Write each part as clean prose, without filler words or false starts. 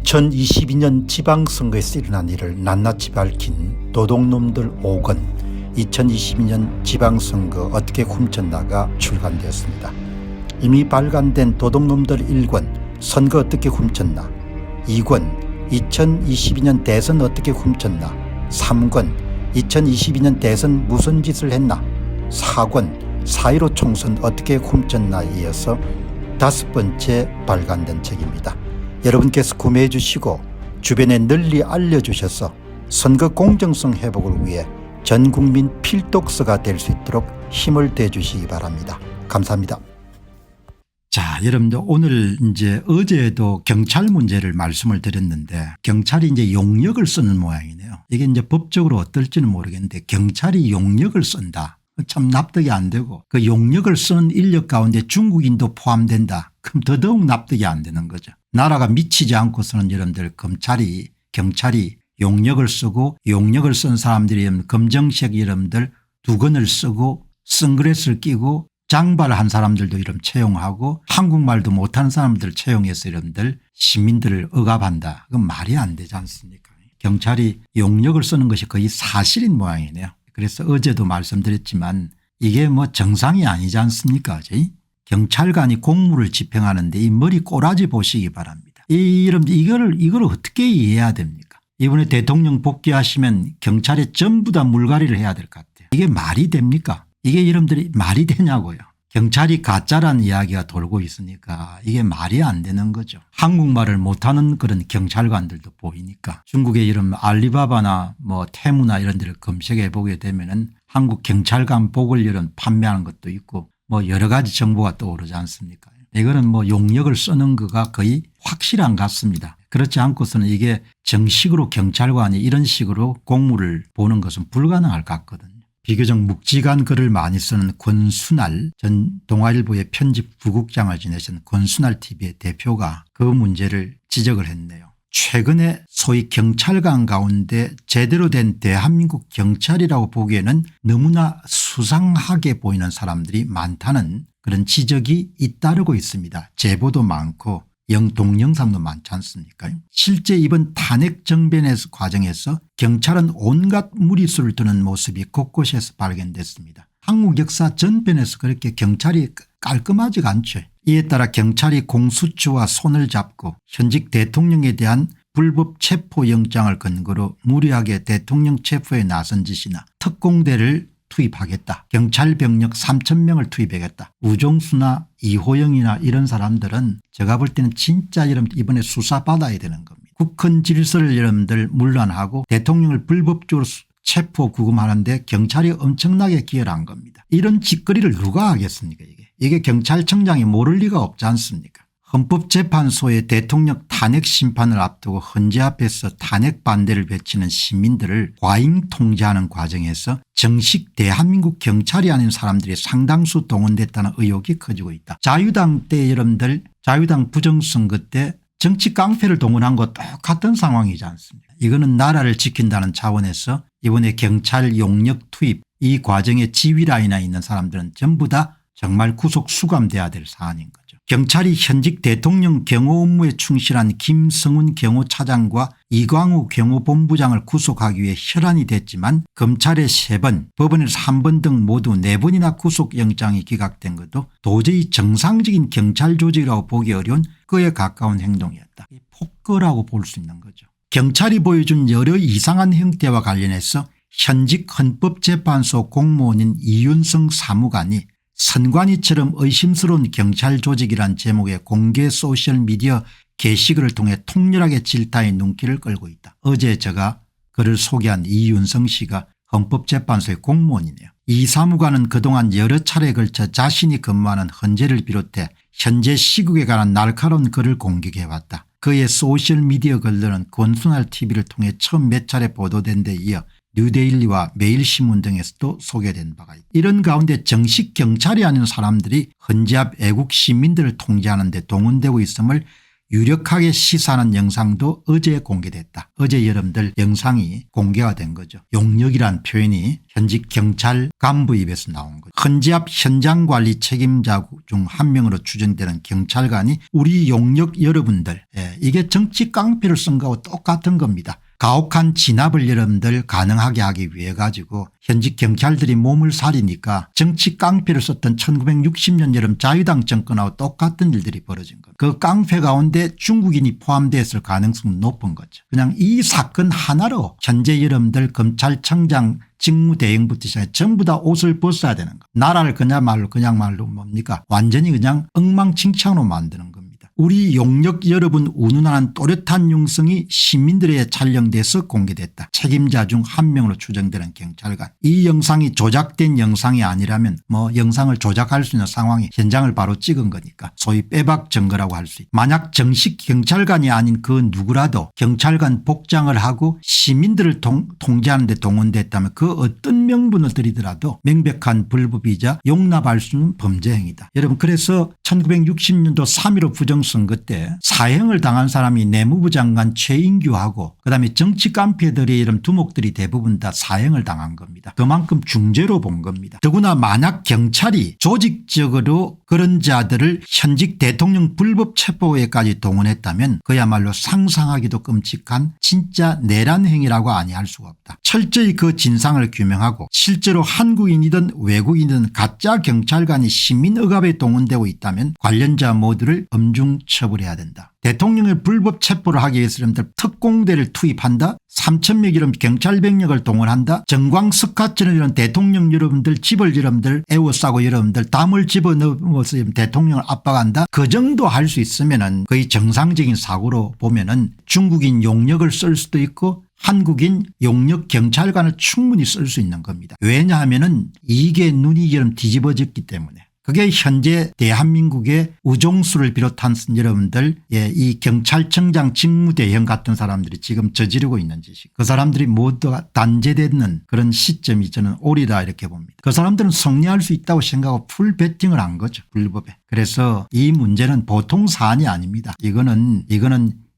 2022년 지방선거에서 일어난 일을 낱낱이 밝힌 도둑놈들 5권 2022년 지방선거 어떻게 훔쳤나가 출간되었습니다. 이미 발간된 도둑놈들 1권 선거 어떻게 훔쳤나, 2권 2022년 대선 어떻게 훔쳤나, 3권 2022년 대선 무슨 짓을 했나, 4권 4.15 총선 어떻게 훔쳤나에 이어서 5번째 발간된 책입니다. 여러분께서 구매해 주시고 주변에 널리 알려주셔서 선거 공정성 회복을 위해 전국민 필독서가 될 수 있도록 힘을 대주시기 바랍니다. 감사합니다. 자, 여러분들 오늘 어제도 경찰 문제를 말씀을 드렸는데 경찰이 이제 용역을 쓰는 모양이네요. 이게 이제 법적으로 어떨지는 모르겠는데 경찰이 용역을 쓴다. 참 납득이 안 되고 그 용역을 쓰는 인력 가운데 중국인도 포함된다. 그럼 더더욱 납득이 안 되는 거죠. 나라가 미치지 않고서는 여러분들 경찰이 용역을 쓰고 용역을 쓴 사람들이 검정색 여러분들 두건을 쓰고 선글라스를 끼고 장발을 한 사람들도 이름 채용하고 한국말도 못하는 사람들 채용해서 여러분들 시민들을 억압한다. 그건 말이 안 되지 않습니까? 경찰이 용역을 쓰는 것이 거의 사실인 모양이네요. 그래서 어제도 말씀드렸지만 이게 뭐 정상이 아니지 않습니까? 경찰관이 공무를 집행하는데 이 머리 꼬라지 보시기 바랍니다. 이걸 어떻게 이해해야 됩니까? 이번에 대통령 복귀하시면 경찰에 전부 다 물갈이를 해야 될 것 같아요. 이게 말이 됩니까? 이게 여러분들이 말이 되냐고요. 경찰이 가짜라는 이야기가 돌고 있으니까 이게 말이 안 되는 거죠. 한국말을 못하는 그런 경찰관들도 보이니까 중국의 이런 알리바바나 뭐 테무나 이런 데를 검색해 보게 되면은 한국 경찰관 복을 이런 판매하는 것도 있고 뭐 여러 가지 정보가 떠오르지 않습니까? 이거는 뭐 용역을 쓰는 거가 거의 확실한 것 같습니다. 그렇지 않고서는 이게 정식으로 경찰관이 이런 식으로 공무를 보는 것은 불가능할 것 같거든요. 비교적 묵직한 글을 많이 쓰는 권순할 전 동아일보의 편집 부국장을 지내신 권순할 TV의 대표가 그 문제를 지적을 했네요. 최근에 소위 경찰관 가운데 제대로 된 대한민국 경찰이라고 보기에는 너무나 수상하게 보이는 사람들이 많다는 그런 지적이 잇따르고 있습니다. 제보도 많고 동영상도 많지 않습니까? 실제 이번 탄핵 정변의 과정에서 경찰은 온갖 무리수를 두는 모습이 곳곳에서 발견됐습니다. 한국 역사 전편에서 그렇게 경찰이 깔끔하지가 않죠. 이에 따라 경찰이 공수처와 손을 잡고 현직 대통령에 대한 불법 체포영장을 근거로 무리하게 대통령 체포에 나선 짓이나 특공대를 투입하겠다. 경찰 병력 3,000명을 투입하겠다. 우종수나 이호영이나 이런 사람들은 제가 볼 때는 진짜 이번에 수사받아야 되는 겁니다. 국헌 질서를 여러분들 문란하고 대통령을 불법적으로 체포 구금하는데 경찰이 엄청나게 기여한 겁니다. 이런 짓거리를 누가 하겠습니까? 이게 경찰청장이 모를 리가 없지 않습니까? 헌법재판소의 대통령 탄핵 심판을 앞두고 헌재 앞에서 탄핵 반대를 외치는 시민들을 과잉 통제하는 과정에서 정식 대한민국 경찰이 아닌 사람들이 상당수 동원됐다는 의혹이 커지고 있다. 자유당 때 여러분들 자유당 부정선거 때 정치 깡패를 동원한 것 똑같은 상황이지 않습니까? 이거는 나라를 지킨다는 차원에서 이번에 경찰 용역 투입 이 과정에 지휘라인에 있는 사람들은 전부 다 정말 구속 수감돼야 될 사안인 거죠. 경찰이 현직 대통령 경호 업무에 충실한 김성훈 경호차장과 이광우 경호본부장을 구속하기 위해 혈안이 됐지만 검찰에 3번 법원에서 1번 등 모두 4번이나 구속영장이 기각된 것도 도저히 정상적인 경찰 조직이라고 보기 어려운 그에 가까운 행동이었다. 폭거라고 볼 수 있는 거죠. 경찰이 보여준 여러 이상한 형태와 관련해서 현직 헌법재판소 공무원인 이윤성 사무관이 선관위처럼 의심스러운 경찰 조직이란 제목의 공개 소셜미디어 게시글을 통해 통렬하게 질타의 눈길을 끌고 있다. 어제 제가 그를 소개한 이윤성 씨가 헌법재판소의 공무원이네요. 이 사무관은 그동안 여러 차례에 걸쳐 자신이 근무하는 헌재를 비롯해 현재 시국에 관한 날카로운 글을 공격해왔다. 그의 소셜미디어 글들은 권순할 TV를 통해 처음 몇 차례 보도된 데 이어 뉴데일리와 매일신문 등에서도 소개된 바가 있다. 이런 가운데 정식 경찰이 아닌 사람들이 헌재 앞 애국 시민들을 통제하는 데 동원되고 있음을 유력하게 시사하는 영상도 어제 공개됐다. 어제 여러분들 영상이 공개가 된 거죠. 용역이란 표현이 현직 경찰 간부 입에서 나온 거죠. 헌지압 현장관리 책임자 중 한 명으로 추정되는 경찰관이 우리 용역 여러분들, 이게 정치 깡패를 쓴 거하고 똑같은 겁니다. 가혹한 진압을 여러분들 가능하게 하기 위해 가지고 현직 경찰들이 몸을 사리니까 정치 깡패를 썼던 1960년 여름 자유당 정권하고 똑같은 일들이 벌어진 겁니다. 그 깡패 가운데 중국인이 포함되었을 가능성은 높은 거죠. 그냥 이 사건 하나로 현재 여러분들 검찰청장 직무대행부터 시작해 전부 다 옷을 벗어야 되는 거. 나라를 그냥 말로 뭡니까? 완전히 그냥 엉망진창으로 만드는 겁니다. 우리 용역 여러분 운운하는 또렷한 영상이 시민들에게 촬영돼서 공개됐다. 책임자 중 한 명으로 추정되는 경찰관. 이 영상이 조작된 영상이 아니라면 영상을 조작할 수 있는 상황이 현장을 바로 찍은 거니까 소위 빼박 증거라고 할 수 있다. 만약 정식 경찰관이 아닌 그 누구라도 경찰관 복장을 하고 시민들을 통제하는 데 동원됐다면 그 어떤 명분을 들이더라도 명백한 불법이자 용납할 수 있는 범죄 행위다. 여러분 그래서 1960년도 3.15 부정선거 때 사형을 당한 사람이 내무부 장관 최인규하고 그다음에 정치 깡패들의 이런 두목들이 대부분 다 사형을 당한 겁니다. 그만큼 중죄로 본 겁니다. 더구나 만약 경찰이 조직적으로 그런 자들을 현직 대통령 불법 체포에까지 동원했다면 그야말로 상상하기도 끔찍한 진짜 내란 행위라고 아니할 수가 없다. 철저히 그 진상을 규명하고 실제로 한국인이든 외국인이든 가짜 경찰관이 시민억압에 동원되고 있다면 관련자 모두를 엄중 처벌해야 된다. 대통령의 불법 체포를 하기 위해서 여러분들 특공대를 투입한다. 3,000명 이런 경찰 병력을 동원한다. 정광석화처럼 이런 대통령 여러분들 집을 여러분들 에워싸고 여러분들 담을 집어넣어서 대통령을 압박한다. 그 정도 할 수 있으면은 거의 정상적인 사고로 보면은 중국인 용역을 쓸 수도 있고 한국인 용역 경찰관을 충분히 쓸 수 있는 겁니다. 왜냐하면은 이게 눈이 좀 뒤집어졌기 때문에. 그게 현재 대한민국의 우종수를 비롯한 여러분들 이 경찰청장 직무대행 같은 사람들이 지금 저지르고 있는 짓이 그 사람들이 모두가 단죄되는 그런 시점이 저는 옳이다 이렇게 봅니다. 그 사람들은 승리할 수 있다고 생각하고 풀 배팅을 한 거죠. 불법에. 그래서 이 문제는 보통 사안이 아닙니다. 이거는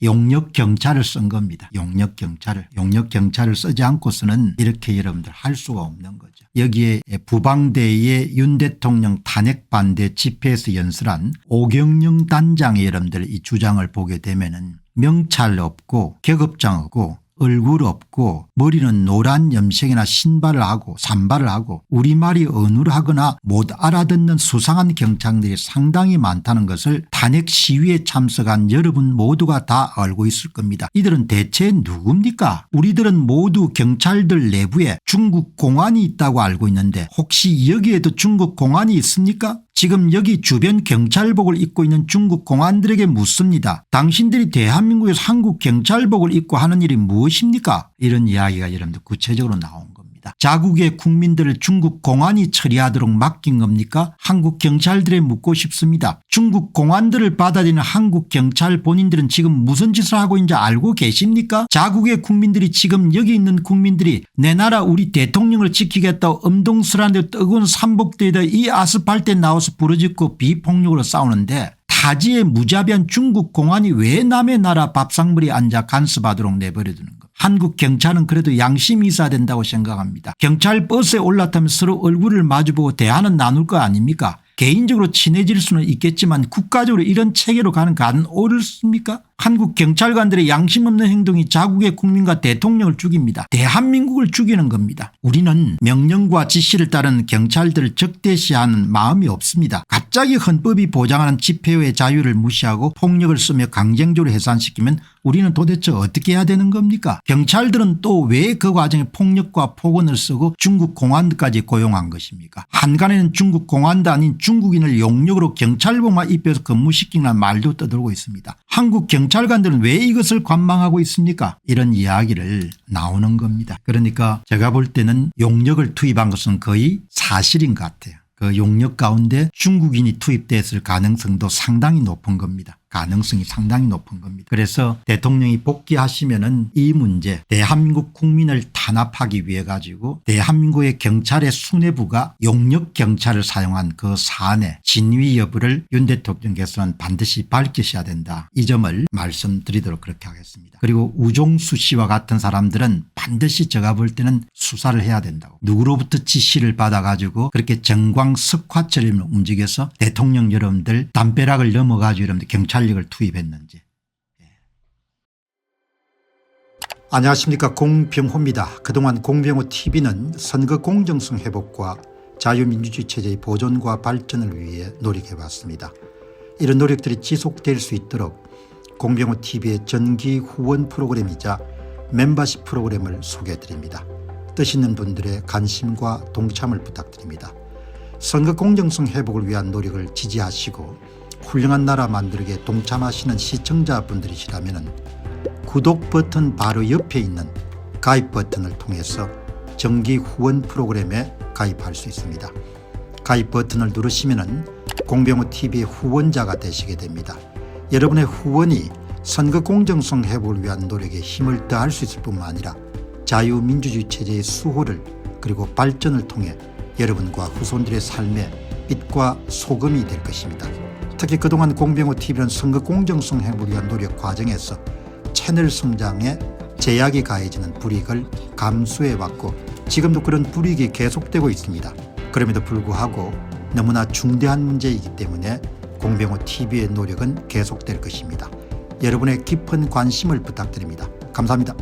용역 경찰을 쓴 겁니다. 용역 경찰을 쓰지 않고서는 이렇게 여러분들 할 수가 없는 거죠. 여기에 부방대의 윤 대통령 탄핵 반대 집회에서 연설한 오경영 단장의 여러분들 이 주장을 보게 되면은 명찰 없고 계급장 없고 얼굴 없고 머리는 노란 염색이나 신발을 하고 산발을 하고 우리말이 어눌하거나 못 알아듣는 수상한 경찰들이 상당히 많다는 것을 탄핵 시위에 참석한 여러분 모두가 다 알고 있을 겁니다. 이들은 대체 누굽니까? 우리들은 모두 경찰들 내부에 중국 공안이 있다고 알고 있는데 혹시 여기에도 중국 공안이 있습니까? 지금 여기 주변 경찰복을 입고 있는 중국 공안들에게 묻습니다. 당신들이 대한민국에서 한국 경찰복을 입고 하는 일이 무엇입니까? 이런 이야기가 여러분들 구체적으로 나온 겁니다. 자국의 국민들을 중국 공안이 처리하도록 맡긴 겁니까? 한국 경찰들에 묻고 싶습니다. 중국 공안들을 받아들이는 한국 경찰 본인들은 지금 무슨 짓을 하고 있는지 알고 계십니까? 자국의 국민들이 지금 여기 있는 국민들이 내 나라 우리 대통령을 지키겠다고 엄동설한 데 뜨거운 삼복대에다 이 아스팔트에 나와서 부르짖고 비폭력으로 싸우는데 타지에 무자비한 중국 공안이 왜 남의 나라 밥상머리에 앉아 간섭하도록 내버려두는 것. 한국 경찰은 그래도 양심이 있어야 된다고 생각합니다. 경찰 버스에 올라타면 서로 얼굴을 마주보고 대화는 나눌 거 아닙니까? 개인적으로 친해질 수는 있겠지만 국가적으로 이런 체계로 가는 간 옳습니까? 한국 경찰관들의 양심 없는 행동이 자국의 국민과 대통령을 죽입니다. 대한민국을 죽이는 겁니다. 우리는 명령과 지시를 따르는 경찰들을 적대시하는 마음이 없습니다. 갑자기 헌법이 보장하는 집회의 자유를 무시하고 폭력을 쓰며 강쟁적으로 해산시키면 우리는 도대체 어떻게 해야 되는 겁니까? 경찰들은 또 왜 그 과정에 폭력과 폭언을 쓰고 중국 공안까지 고용한 것입니까? 한간에는 중국 공안도 아닌 중국인을 용역으로 경찰복만 입혀서 근무시키는 말도 떠들고 있습니다. 한국 경찰관들은 왜 이것을 관망하고 있습니까? 이런 이야기를 나오는 겁니다. 그러니까 제가 볼 때는 용역을 투입한 것은 거의 사실인 것 같아요. 그 용역 가운데 중국인이 투입됐을 가능성도 상당히 높은 겁니다. 가능성이 상당히 높은 겁니다. 그래서 대통령이 복귀하시면은 이 문제 대한민국 국민을 탄압하기 위해 가지고 대한민국의 경찰의 수뇌부가 용역 경찰을 사용한 그 사안의 진위 여부를 윤 대통령께서는 반드시 밝히셔야 된다. 이 점을 말씀드리도록 그렇게 하겠습니다. 그리고 우종수 씨와 같은 사람들은 반드시 제가 볼 때는 수사를 해야 된다고. 누구로부터 지시를 받아 가지고 그렇게 정광석화처럼 움직여서 대통령 여러분들 담벼락을 넘어 가지고 여러분들 경찰력을 투입했는지. 안녕하십니까, 공병호입니다. 그동안 공병호 TV는 선거 공정성 회복과 자유민주주의 체제의 보존과 발전을 위해 노력해왔습니다. 이런 노력들이 지속될 수 있도록 공병호 TV의 정기 후원 프로그램이자 멤버십 프로그램을 소개해드립니다. 뜻 있는 분들의 관심과 동참을 부탁드립니다. 선거 공정성 회복을 위한 노력을 지지하시고 훌륭한 나라 만들기에 동참하시는 시청자분들이시라면 구독 버튼 바로 옆에 있는 가입 버튼을 통해서 정기 후원 프로그램에 가입할 수 있습니다. 가입 버튼을 누르시면 공병호 TV의 후원자가 되시게 됩니다. 여러분의 후원이 선거 공정성 회복을 위한 노력에 힘을 더할 수 있을 뿐만 아니라 자유민주주의 체제의 수호를 그리고 발전을 통해 여러분과 후손들의 삶에 빛과 소금이 될 것입니다. 특히 그동안 공병호 TV는 선거 공정성 회복을 위한 노력 과정에서 채널 성장에 제약이 가해지는 불이익을 감수해왔고 지금도 그런 불이익이 계속되고 있습니다. 그럼에도 불구하고 너무나 중대한 문제이기 때문에 공병호 TV의 노력은 계속될 것입니다. 여러분의 깊은 관심을 부탁드립니다. 감사합니다.